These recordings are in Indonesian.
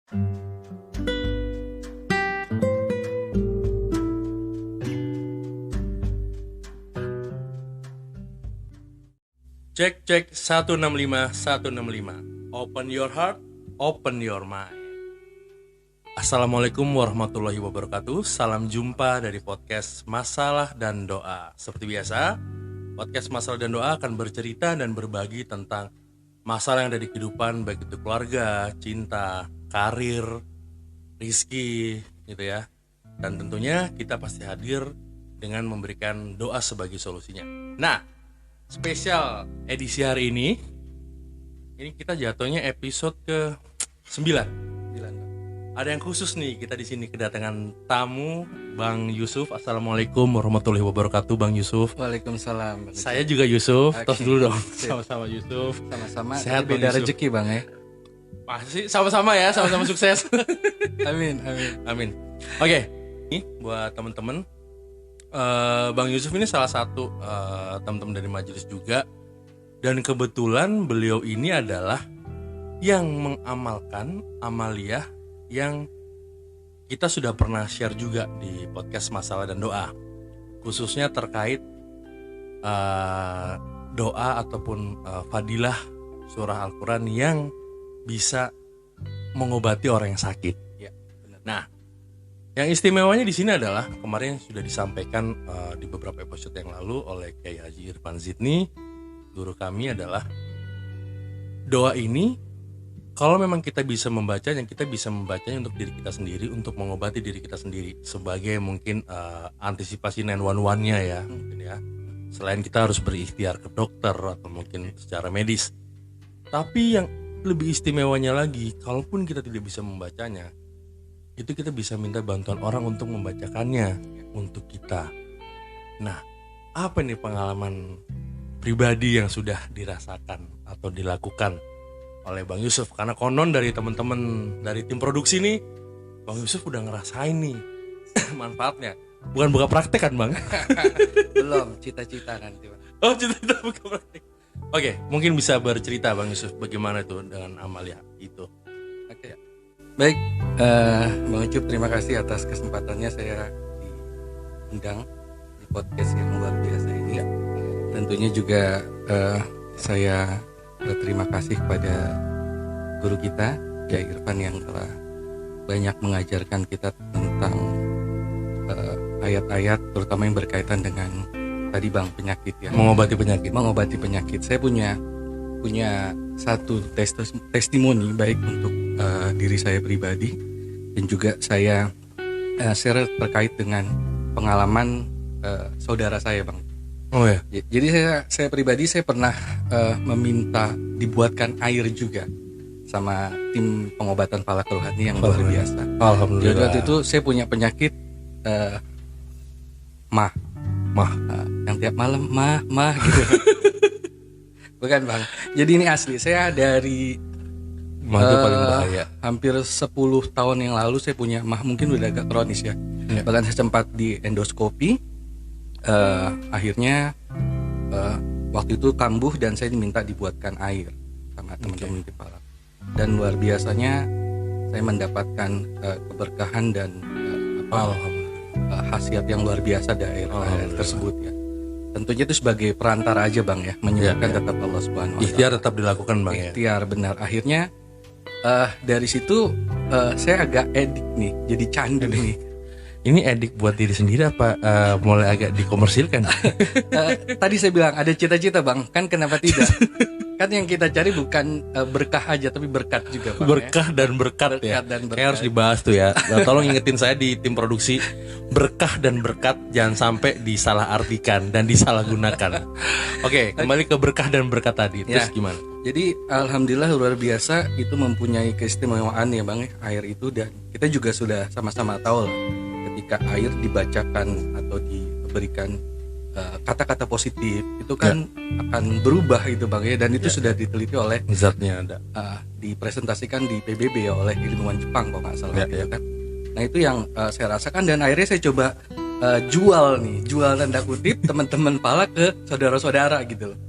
Cek 165. Open your heart, open your mind. Assalamualaikum warahmatullahi wabarakatuh. Salam jumpa dari podcast Masalah dan Doa. Seperti biasa, podcast Masalah dan Doa akan bercerita dan berbagi tentang masalah yang ada di kehidupan, baik itu keluarga, cinta, karir, rizki, gitu ya. Dan tentunya kita pasti hadir dengan memberikan doa sebagai solusinya. Nah, spesial edisi hari ini kita jatuhnya episode ke-9. Ada yang khusus nih, kita di sini kedatangan tamu Bang Yusuf. Assalamualaikum warahmatullahi wabarakatuh, Bang Yusuf. Waalaikumsalam. Saya juga Yusuf. Okay. Tos dulu dong. Sama-sama Yusuf. Sama-sama. Sehat, beda Bang Yusuf. rezeki Bang ya. Pasti sama-sama ya, sama-sama sukses. Amin. Oke, ini buat teman-teman. Bang Yusuf ini salah satu teman-teman dari majelis juga, dan kebetulan beliau ini adalah yang mengamalkan amaliyah yang kita sudah pernah share juga di podcast Masalah dan Doa, khususnya terkait doa ataupun fadilah surah Al-Quran yang bisa mengobati orang yang sakit. Ya, benar. Nah, yang istimewanya di sini adalah kemarin sudah disampaikan di beberapa episode yang lalu oleh Kiai Haji Irfan Zidni, guru kami, adalah doa ini kalau memang kita bisa membacanya untuk diri kita sendiri, untuk mengobati diri kita sendiri, sebagai mungkin antisipasi 911-nya ya, mungkin ya. Selain kita harus berikhtiar ke dokter atau mungkin secara medis. Tapi yang lebih istimewanya lagi, kalaupun kita tidak bisa membacanya, itu kita bisa minta bantuan orang untuk membacakannya untuk kita. Nah, apa nih pengalaman pribadi yang sudah dirasakan atau dilakukan oleh Bang Yusuf? Karena konon dari teman-teman dari tim produksi nih, Bang Yusuf udah ngerasain nih manfaatnya. Bukan buka praktek kan, Bang? Belum, cita-cita nanti Bang. Oh, cita-cita buka praktek. Oke, mungkin bisa bercerita Bang Yusuf bagaimana itu dengan amalia itu. Oke. Baik, Bang Ucup, terima kasih atas kesempatannya saya diundang di podcast yang luar biasa ini. Tentunya juga saya berterima kasih kepada guru kita, Kiai Irfan, yang telah banyak mengajarkan kita tentang ayat-ayat, terutama yang berkaitan dengan tadi Bang, penyakit ya. Mengobati penyakit. Saya punya satu testimoni baik untuk diri saya pribadi, dan juga saya share terkait dengan pengalaman saudara saya Bang. Oh ya. Jadi saya pribadi saya pernah meminta dibuatkan air juga sama tim pengobatan falak rohani yang luar biasa. Alhamdulillah. Jadi waktu itu saya punya penyakit mah yang tiap malam mah gitu. Bukan Bang. Jadi ini asli. Saya dari Itu paling bahaya. Hampir 10 tahun yang lalu saya punya mah, mungkin udah agak kronis ya. Bahkan saya sempat di endoskopi. Akhirnya waktu itu kambuh dan saya diminta dibuatkan air sama teman-teman kepala. Dan luar biasanya saya mendapatkan keberkahan dan khasiat yang luar biasa dari air tersebut ya. Tentunya itu sebagai perantara aja Bang ya, menyebutkan tetap Allah Subhanahu wa taala. Ikhtiar tetap dilakukan Bang ya. Ikhtiar benar. Akhirnya dari situ saya agak edik nih, jadi candu nih. Ini edik buat diri sendiri apa mulai agak dikomersilkan? Tadi saya bilang ada cita-cita Bang, kan kenapa tidak? Kan yang kita cari bukan berkah aja, tapi berkat juga Bang. Berkah dan berkat ya. Kayak harus dibahas tuh ya. Nah, tolong ingetin saya di tim produksi, berkah dan berkat jangan sampai disalahartikan dan disalahgunakan. Oke, kembali ke berkah dan berkat tadi. Terus gimana? Jadi alhamdulillah luar biasa, itu mempunyai keistimewaan ya Bang, air itu. Dan kita juga sudah sama-sama tahu lah, ketika air dibacakan atau diberikan kata-kata positif itu kan akan berubah itu Bang ya. Dan itu sudah diteliti oleh zatnya ada, dipresentasikan di PBB ya oleh ilmuwan Jepang kalau nggak salah gitu kan. Nah itu yang saya rasakan, dan akhirnya saya coba jual tanda kutip teman-teman pala ke saudara-saudara gitu loh.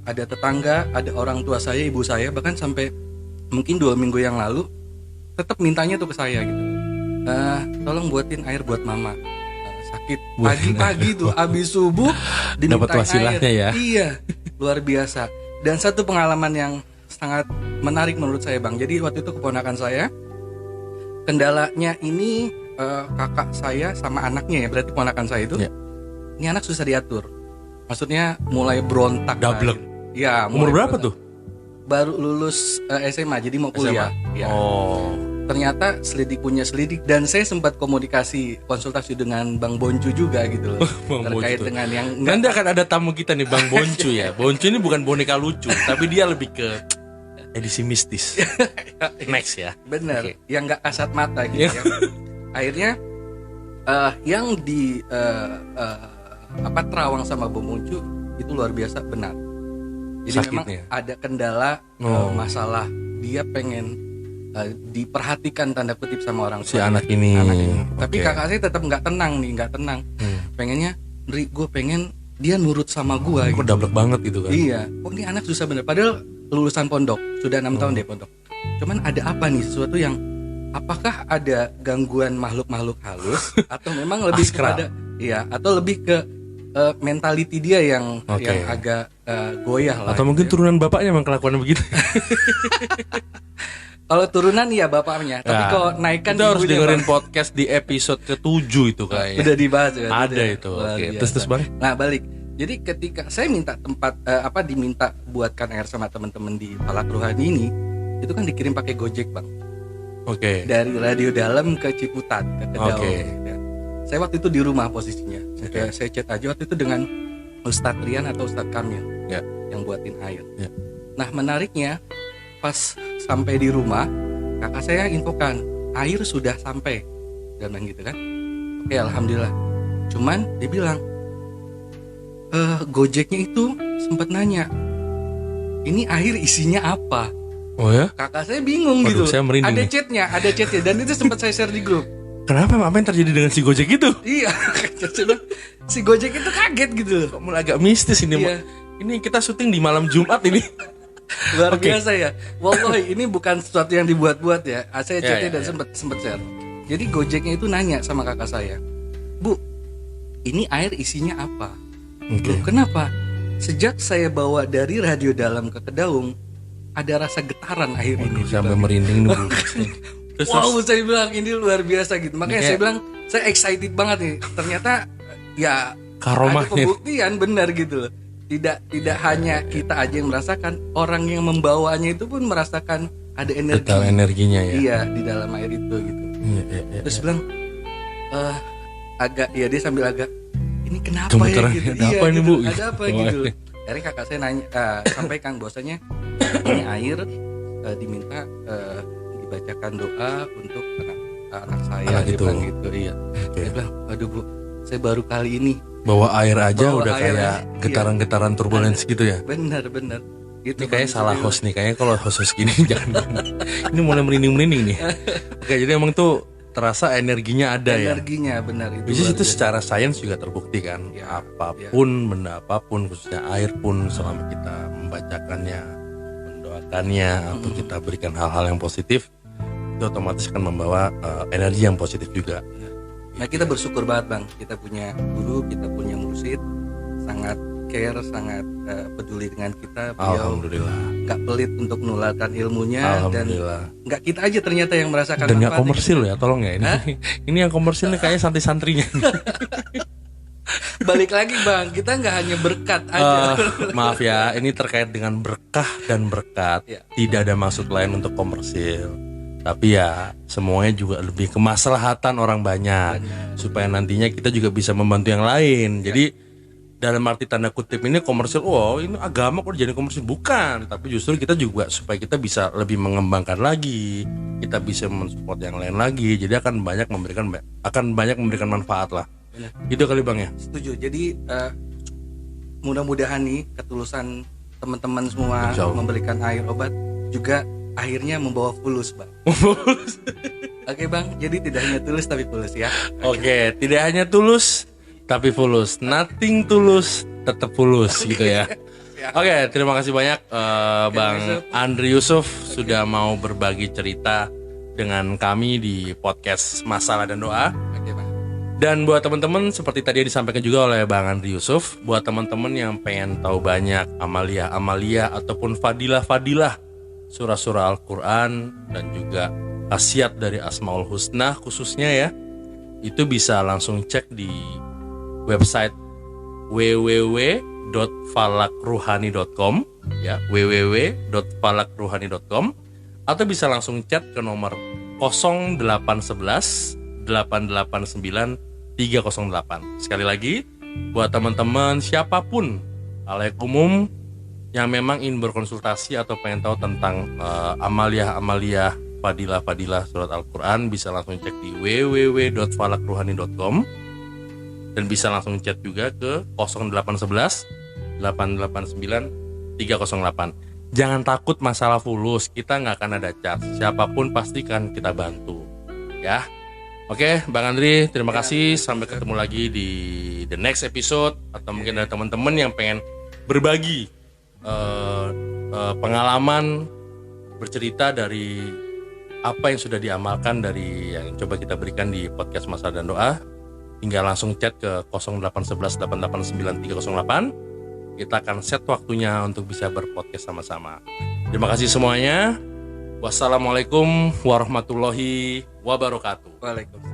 Ada tetangga, ada orang tua saya, ibu saya, bahkan sampai mungkin 2 minggu yang lalu tetap mintanya tuh ke saya gitu. Tolong buatin air buat mama. Sakit pagi-pagi tuh abis subuh diminta Dapat wasilahnya air. ya. Iya, luar biasa. Dan satu pengalaman yang sangat menarik menurut saya Bang. Jadi waktu itu keponakan saya, kendalanya ini kakak saya sama anaknya ya, berarti keponakan saya itu. Ya. Ini anak susah diatur. Maksudnya mulai berontak. Dablek. Iya. Umur berapa tuh? Baru lulus SMA, jadi mau kuliah. Ya. Oh. Ternyata punya selidik, dan saya sempat konsultasi dengan Bang Boncu juga gitu loh. Bang terkait Boncu. dengan yang Nanti akan ada tamu kita nih Bang Boncu ya. Boncu ini bukan boneka lucu, tapi dia lebih ke edisi mistis. Next ya. benar, Oke. yang nggak kasat mata gitu Iya. ya. Akhirnya yang di terawang sama Bang Boncu itu luar biasa benar. Jadi Sakitnya. memang ada kendala masalah dia pengen diperhatikan tanda kutip sama orang Si tua. anak ini. Tapi Oke. kakak saya tetap nggak tenang. Pengennya, gue pengen dia nurut sama gue. Kok dablek banget gitu kan? Iya, kok ini anak susah bener. Padahal lulusan pondok, sudah 6 tahun deh pondok. Cuman ada apa nih, sesuatu yang apakah ada gangguan makhluk-makhluk halus atau memang lebih Astral. kepada atau lebih ke mentality dia yang agak goyah lah. Atau mungkin turunan bapaknya emang kelakuannya begitu. Kalau turunan iya bapaknya, tapi Nah, kalau naikkan kita harus ibunya, dengerin Bang. podcast di episode ke-7 itu kayaknya. Udah dibahas ya. Ada udah. itu. Luar Oke. biasa. Terus Bang. Nah balik. Jadi ketika saya minta diminta buatkan air sama teman-teman di Falak Ruhani ini, itu kan dikirim pakai Gojek Bang. Oke. Dari Radio Dalam ke Ciputat ke Kedaung. Oke. Ya. Saya waktu itu di rumah posisinya. Saya chat aja waktu itu dengan Ustadz Rian atau Ustadz Kamil Ya. yang buatin air. Ya. Nah menariknya pas sampai di rumah, kakak saya infokan air sudah sampai, dan bilang gitu kan. Oke, alhamdulillah. Cuman dia bilang Gojeknya itu sempat nanya, ini air isinya apa? Oh ya? Kakak saya bingung Waduh, gitu. saya merinding Ada nih. chatnya dan itu sempat saya share di grup. Kenapa? Apa yang terjadi dengan si Gojek itu? Iya, saya bilang, si Gojek itu kaget gitu loh. Kok mulai agak mistis ini. Iya. Ini kita syuting di malam Jumat ini. Luar Oke. biasa ya. Wallahi ini bukan sesuatu yang dibuat-buat ya. Saya Ya, chatnya ya, dan ya. sempat share. Jadi Gojeknya itu nanya sama kakak saya, Bu, ini air isinya apa? Oke. Loh, kenapa? Sejak saya bawa dari Radio Dalam ke Kedaung, ada rasa getaran air ini. Sampai merinding nih. Bu. Terus, Wow, saya bilang ini luar biasa gitu. Makanya Ini saya kayak- bilang saya excited banget nih. Ternyata ya Karomahnya. ada pembuktian benar gitu loh. Tidak hanya kita aja yang merasakan, orang yang membawanya itu pun merasakan ada energi. Detail energinya ya. Iya, di dalam air itu gitu. Iya, iya, iya. Terus bilang agak ya dia sambil agak ini kenapa Gemeteran, ya gitu. ada apa ini, Bu? Ada apa Oh, gitu. iya. Akhirnya kakak saya nanya sampaikan bahwasanya ini air diminta dibacakan doa untuk anak saya. Anak Dia itu. bilang gitu, iya. Oke. Dia bilang, aduh Bu, saya baru kali ini. Bawa air aja Bawa udah air kayak aja, iya. getaran-getaran turbulensi gitu ya. Benar. Gitu, Ini kayak Bang. salah host nih. Kayaknya kalau host gini jangan. Ini mulai merinding-merinding nih. Oke, jadi emang tuh terasa energinya ada ya. Energinya benar itu. Which is luar itu biasa. secara sains juga terbukti kan. Ya, Apapun, benda apapun, khususnya air pun, selama kita membacakannya, mendoakannya, atau kita berikan hal-hal yang positif, itu otomatis akan membawa energi yang positif juga. Nah kita bersyukur banget Bang, kita punya guru, kita punya mursyid, sangat care, sangat peduli dengan kita. Beliau Alhamdulillah. nggak pelit untuk menularkan ilmunya, dan Alhamdulillah. nggak kita aja ternyata yang merasakan Dan nggak manfaatnya. komersil ya, tolong ya ini. Ini yang komersil nih kayaknya santri-santrinya. Balik lagi Bang, kita nggak hanya berkat aja. Maaf ya, ini terkait dengan berkah dan berkat. Ya. Tidak ada maksud lain untuk komersil. Tapi ya semuanya juga lebih kemaslahatan orang banyak, supaya nantinya kita juga bisa membantu yang lain. Jadi dalam arti tanda kutip ini komersil, wow ini agama kok jadi komersil, bukan. Tapi justru kita juga supaya kita bisa lebih mengembangkan lagi, kita bisa mensupport yang lain lagi. Jadi akan banyak memberikan manfaat lah. Benar. Itu kali Bang ya. Setuju. Jadi mudah-mudahan nih ketulusan teman-teman semua Insya Allah. memberikan air obat juga akhirnya membawa fulus Bang. Oke Bang, jadi tidak hanya tulus tapi fulus ya. Oke, tidak hanya tulus tapi fulus. Nothing tulus, tetap fulus gitu ya. Oke, terima kasih banyak Bang Yusuf. Andri Yusuf sudah mau berbagi cerita dengan kami di podcast Masalah dan Doa. Oke, Pak. Dan buat teman-teman seperti tadi disampaikan juga oleh Bang Andri Yusuf, buat teman-teman yang pengen tahu banyak amalia-amalia ataupun fadilah-fadilah surah-surah Al-Quran dan juga khasiat dari Asmaul Husna khususnya ya, itu bisa langsung cek di website www.falakruhani.com ya, www.falakruhani.com, atau bisa langsung chat ke nomor 0811 889 308. Sekali lagi, buat teman-teman siapapun halayak umum yang memang ingin berkonsultasi atau pengen tahu tentang amalia-amalia fadilah-fadilah surat Al-Quran, bisa langsung cek di www.falakruhani.com dan bisa langsung chat juga ke 0811 889 308. Jangan takut masalah fulus, kita nggak akan ada charge. Siapapun pasti kan kita bantu ya. Oke, Bang Andri, terima kasih. Sampai ketemu lagi di the next episode. Atau mungkin ada teman-teman yang pengen berbagi pengalaman, bercerita dari apa yang sudah diamalkan dari yang coba kita berikan di podcast Masalah dan Doa. Tinggal langsung chat ke 0811 889 308. Kita akan set waktunya untuk bisa berpodcast sama-sama. Terima kasih semuanya. Wassalamualaikum warahmatullahi wabarakatuh. Waalaikumsalam.